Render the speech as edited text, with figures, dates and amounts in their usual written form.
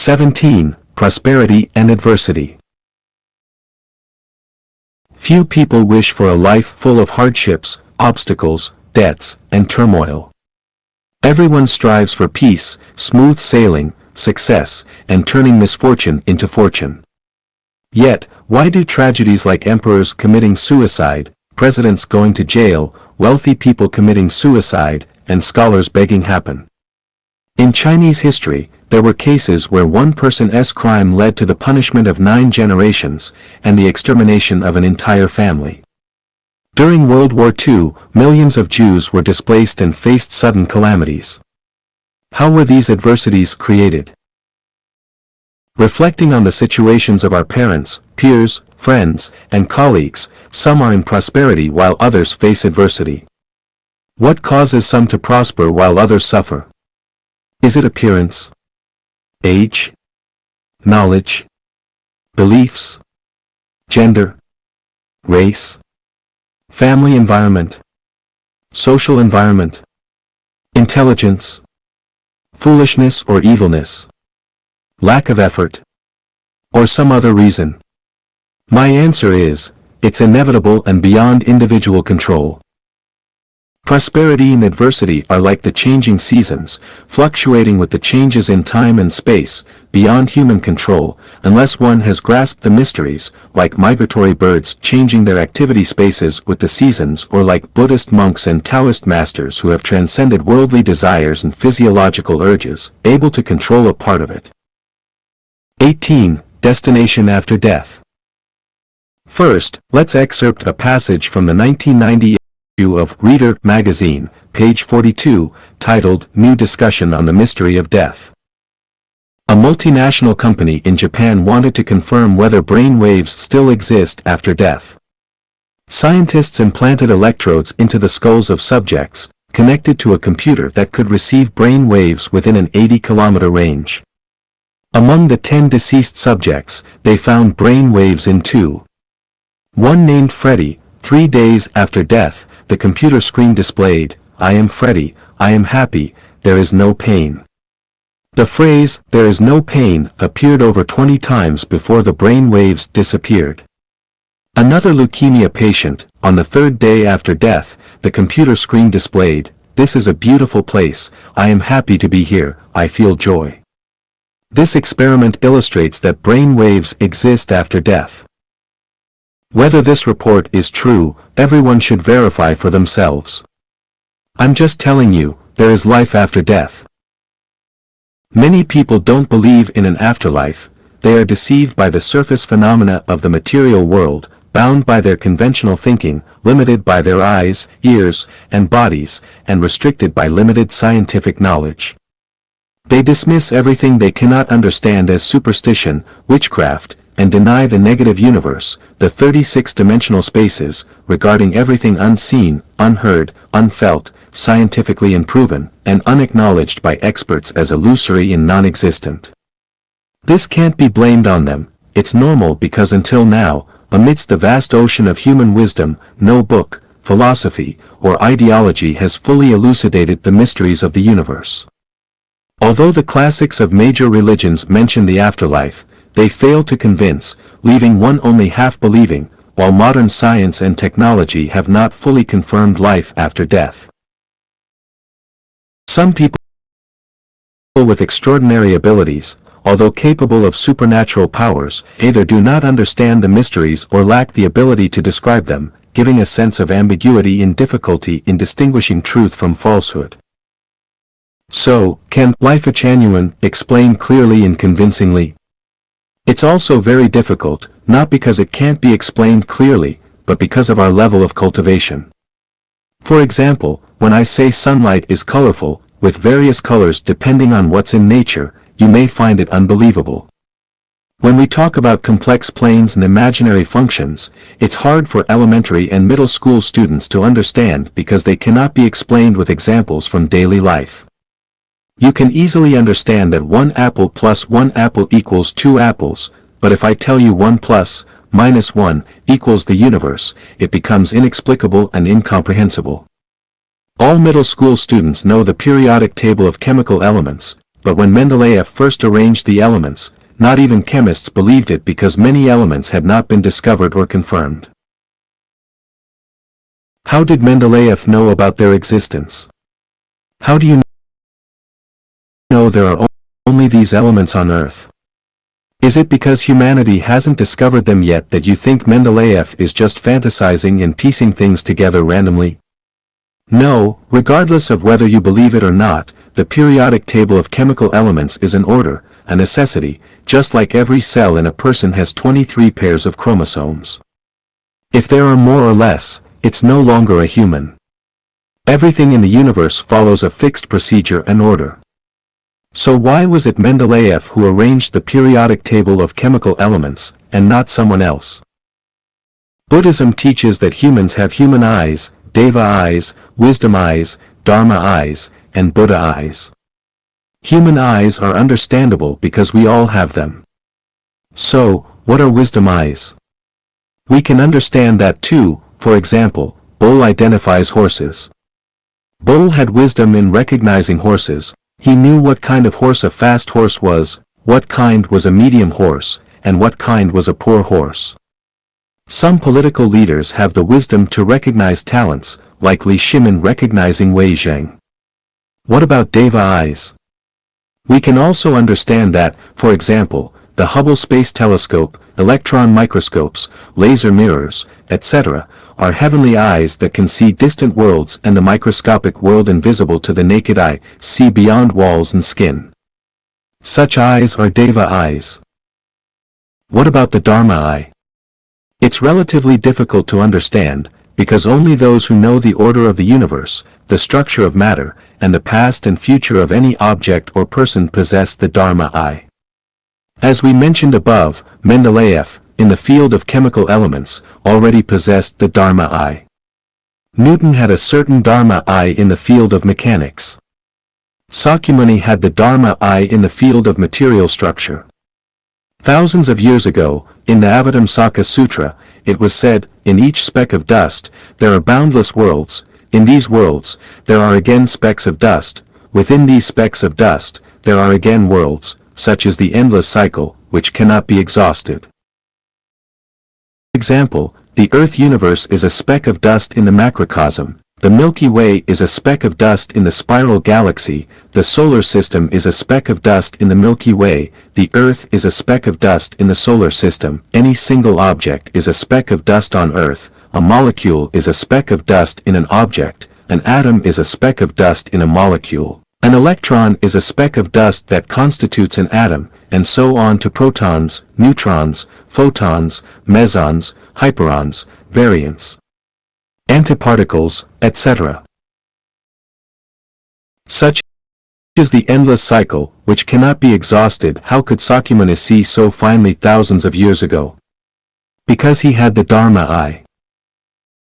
17. Prosperity and adversity. Few people wish for a life full of hardships, obstacles, debts, and turmoil. Everyone strives for peace, smooth sailing, success, and turning misfortune into fortune. Yet, why do tragedies like emperors committing suicide, presidents going to jail, wealthy people committing suicide, and scholars begging happen? In Chinese history, there were cases where one person's crime led to the punishment of 9 generations, and the extermination of an entire family. During World War II, millions of Jews were displaced and faced sudden calamities. How were these adversities created? Reflecting on the situations of our parents, peers, friends, and colleagues, some are in prosperity while others face adversity. What causes some to prosper while others suffer? Is it appearance? Age? Knowledge? Beliefs? Gender? Race? Family environment? Social environment? Intelligence? Foolishness or evilness? Lack of effort? Or some other reason? My answer is, it's inevitable and beyond individual control. Prosperity and adversity are like the changing seasons, fluctuating with the changes in time and space, beyond human control, unless one has grasped the mysteries, like migratory birds changing their activity spaces with the seasons, or like Buddhist monks and Taoist masters who have transcended worldly desires and physiological urges, able to control a part of it. 18. Destination after death. First, let's excerpt a passage from the 1990 issue of Reader magazine, page 42, titled New Discussion on the Mystery of Death. A multinational company in Japan wanted to confirm whether brain waves still exist after death. Scientists implanted electrodes into the skulls of subjects, connected to a computer that could receive brain waves within an 80-kilometer range. Among the 10 deceased subjects, they found brain waves in 2. One named Freddie. 3 days after death, the computer screen displayed, "I am Freddie, I am happy, there is no pain." The phrase, "there is no pain," appeared over 20 times before the brain waves disappeared. Another leukemia patient, on the 3rd day after death, the computer screen displayed, "This is a beautiful place, I am happy to be here, I feel joy." This experiment illustrates that brain waves exist after death. Whether this report is true, everyone should verify for themselves. I'm just telling you, there is life after death. Many people don't believe in an afterlife. They are deceived by the surface phenomena of the material world, bound by their conventional thinking, limited by their eyes, ears, and bodies, and restricted by limited scientific knowledge. They dismiss everything they cannot understand as superstition, witchcraft, and deny the negative universe, the 36-dimensional spaces, regarding everything unseen, unheard, unfelt, scientifically unproven, and unacknowledged by experts as illusory and non-existent. This can't be blamed on them. It's normal because until now, amidst the vast ocean of human wisdom, no book, philosophy, or ideology has fully elucidated the mysteries of the universe. Although the classics of major religions mention the afterlife, they fail to convince, leaving one only half believing, while modern science and technology have not fully confirmed life after death. Some people with extraordinary abilities, although capable of supernatural powers, either do not understand the mysteries or lack the ability to describe them, giving a sense of ambiguity and difficulty in distinguishing truth from falsehood. So, can life genuine explain clearly and convincingly? It's also very difficult, not because it can't be explained clearly, but because of our level of cultivation. For example, when I say sunlight is colorful, with various colors depending on what's in nature, you may find it unbelievable. When we talk about complex planes and imaginary functions, it's hard for elementary and middle school students to understand because they cannot be explained with examples from daily life. You can easily understand that 1 apple plus 1 apple equals 2 apples, but if I tell you 1 plus, minus 1, equals the universe, it becomes inexplicable and incomprehensible. All middle school students know the periodic table of chemical elements, but when Mendeleev first arranged the elements, not even chemists believed it because many elements had not been discovered or confirmed. How did Mendeleev know about their existence? How do you know there are only these elements on Earth? Is it because humanity hasn't discovered them yet that you think Mendeleev is just fantasizing and piecing things together randomly? No, regardless of whether you believe it or not, the periodic table of chemical elements is an order, a necessity, just like every cell in a person has 23 pairs of chromosomes. If there are more or less, it's no longer a human. Everything in the universe follows a fixed procedure and order. So why was it Mendeleev who arranged the periodic table of chemical elements, and not someone else? Buddhism teaches that humans have human eyes, Deva eyes, wisdom eyes, Dharma eyes, and Buddha eyes. Human eyes are understandable because we all have them. So, what are wisdom eyes? We can understand that too. For example, Bull identifies horses. Bull had wisdom in recognizing horses. He knew what kind of horse a fast horse was, what kind was a medium horse, and what kind was a poor horse. Some political leaders have the wisdom to recognize talents, like Li Shimin recognizing Wei Zheng. What about Deva eyes? We can also understand that, for example, the Hubble Space Telescope, electron microscopes, laser mirrors, etc., are heavenly eyes that can see distant worlds and the microscopic world invisible to the naked eye, see beyond walls and skin. Such eyes are Deva eyes. What about the Dharma eye? It's relatively difficult to understand, because only those who know the order of the universe, the structure of matter, and the past and future of any object or person possess the Dharma eye. As we mentioned above, Mendeleev, in the field of chemical elements, already possessed the Dharma eye. Newton had a certain Dharma eye in the field of mechanics. Sakyamuni had the Dharma eye in the field of material structure. Thousands of years ago, in the Avatamsaka Sutra, it was said, in each speck of dust, there are boundless worlds, in these worlds, there are again specks of dust, within these specks of dust, there are again worlds, such as the endless cycle, which cannot be exhausted. For example, the Earth universe is a speck of dust in the macrocosm, the Milky Way is a speck of dust in the spiral galaxy, the solar system is a speck of dust in the Milky Way, the Earth is a speck of dust in the solar system, any single object is a speck of dust on Earth, a molecule is a speck of dust in an object, an atom is a speck of dust in a molecule, an electron is a speck of dust that constitutes an atom, and so on to protons, neutrons, photons, mesons, hyperons, variants, antiparticles, etc. Such is the endless cycle, which cannot be exhausted. How could Sakyamuni see so finely thousands of years ago? Because he had the Dharma eye.